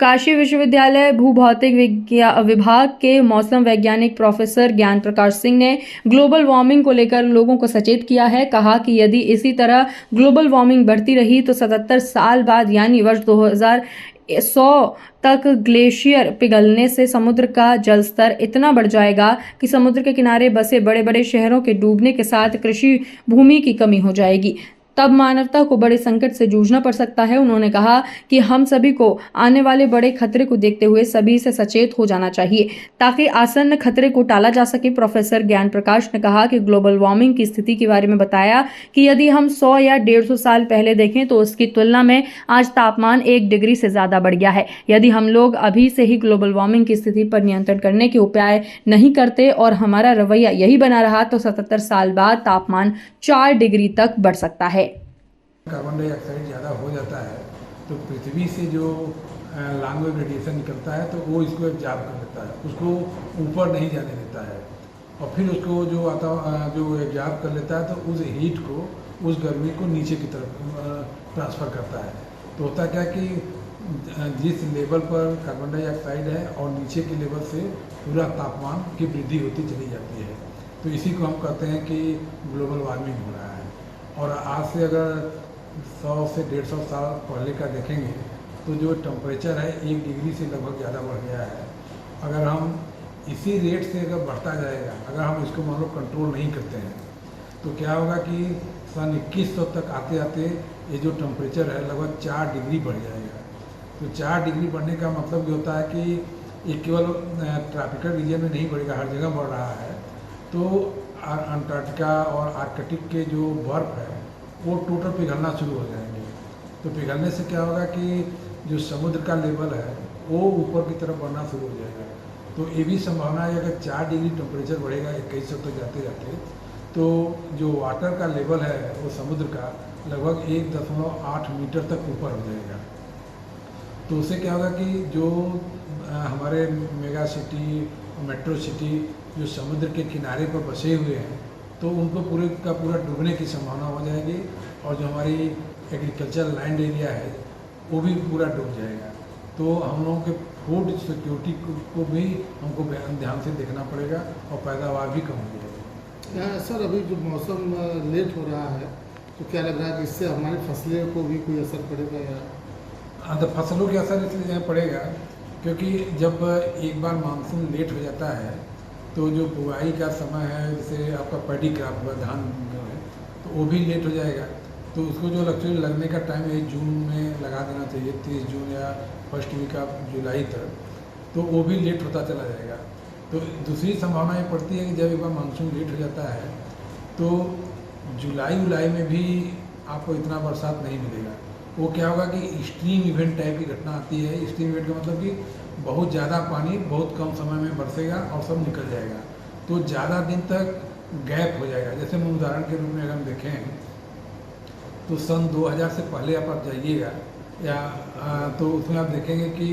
काशी विश्वविद्यालय भूभौतिक विभाग के मौसम वैज्ञानिक प्रोफेसर ज्ञान प्रकाश सिंह ने ग्लोबल वार्मिंग को लेकर लोगों को सचेत किया है। कहा कि यदि इसी तरह ग्लोबल वार्मिंग बढ़ती रही तो 77 साल बाद यानी वर्ष 2100 तक ग्लेशियर पिघलने से समुद्र का जल स्तर इतना बढ़ जाएगा कि समुद्र के किनारे बसे बड़े बड़े शहरों के डूबने के साथ कृषि भूमि की कमी हो जाएगी। तब मानवता को बड़े संकट से जूझना पड़ सकता है। उन्होंने कहा कि हम सभी को आने वाले बड़े खतरे को देखते हुए सभी से सचेत हो जाना चाहिए ताकि आसन्न खतरे को टाला जा सके। प्रोफेसर ज्ञान प्रकाश ने कहा कि ग्लोबल वार्मिंग की स्थिति के बारे में बताया कि यदि हम 100 या 150 साल पहले देखें तो उसकी तुलना में आज तापमान 1 डिग्री से ज्यादा बढ़ गया है। यदि हम लोग अभी से ही ग्लोबल वार्मिंग की स्थिति पर नियंत्रण करने के उपाय नहीं करते और हमारा रवैया यही बना रहा तो 77 साल बाद तापमान 4 डिग्री तक बढ़ सकता है। कार्बन डाइऑक्साइड ज़्यादा हो जाता है तो पृथ्वी से जो लॉन्ग वेव रेडिएशन निकलता है तो वो इसको एब्जॉर्ब कर लेता है, उसको ऊपर नहीं जाने देता है और फिर उसको जो एब्जॉर्ब कर लेता है तो उस हीट को, उस गर्मी को नीचे की तरफ ट्रांसफ़र करता है। तो होता क्या कि जिस लेवल पर कार्बन डाइऑक्साइड है और नीचे के लेवल से पूरा तापमान की वृद्धि होती चली जाती है। तो इसी को हम कहते हैं कि ग्लोबल वार्मिंग हो रहा है। और आज से अगर 100 से 150 साल पहले का देखेंगे तो जो टेम्परेचर है 1 डिग्री से लगभग ज़्यादा बढ़ गया है। अगर हम इसी रेट से अगर बढ़ता जाएगा, अगर हम इसको मान लो कंट्रोल नहीं करते हैं तो क्या होगा कि सन 2100 तक आते आते ये जो टेम्परेचर है लगभग 4 डिग्री बढ़ जाएगा। तो 4 डिग्री बढ़ने का मतलब ये होता है कि ये केवल ट्रॉपिकल रीजन में नहीं बढ़ेगा, हर जगह बढ़ रहा है। तो अंटार्कटिका और आर्कटिक के जो बर्फ़ है वो टोटल पिघलना शुरू हो जाएंगे। तो पिघलने से क्या होगा कि जो समुद्र का लेवल है वो ऊपर की तरफ बढ़ना शुरू हो जाएगा। तो ये भी संभावना है अगर 4 डिग्री टेम्परेचर बढ़ेगा 2100 तक जाते जाते तो जो वाटर का लेवल है वो समुद्र का लगभग 1.8 मीटर तक ऊपर हो जाएगा। तो उससे क्या होगा कि जो हमारे मेगा सिटी, मेट्रो सिटी जो समुद्र के किनारे पर बसे हुए हैं तो उनको पूरे का पूरा डूबने की संभावना हो जाएगी और जो हमारी एग्रीकल्चर लैंड एरिया है वो भी पूरा डूब जाएगा। तो हम लोगों के फूड सिक्योरिटी को भी हमको ध्यान से देखना पड़ेगा और पैदावार भी कम हो जाएगी। सर, अभी जो मौसम लेट हो रहा है तो क्या लग रहा है कि इससे हमारी फसलें को भी कोई असर पड़ेगा या? हाँ, तो फसलों के असर इसलिए पड़ेगा क्योंकि जब एक बार मानसून लेट हो जाता है तो जो बुआई का समय है, जैसे आपका पैडी क्रॉप हुआ, धान है, तो वो भी लेट हो जाएगा। तो उसको जो लगने का टाइम है जून में लगा देना चाहिए, 30 जून या फर्स्ट वीक ऑफ जुलाई तक, तो वो भी लेट होता चला जाएगा। तो दूसरी संभावना ये पड़ती है कि जब एक बार मानसून लेट हो जाता है तो जुलाई में भी आपको इतना बरसात नहीं मिलेगा। वो क्या होगा कि एक्सट्रीम इवेंट टाइप की घटना आती है। एक्सट्रीम इवेंट का मतलब कि बहुत ज़्यादा पानी बहुत कम समय में बरसेगा और सब निकल जाएगा, तो ज़्यादा दिन तक गैप हो जाएगा। जैसे हम उदाहरण के रूप में अगर हम देखें तो सन 2000 से पहले आप जाइएगा या तो उसमें आप देखेंगे कि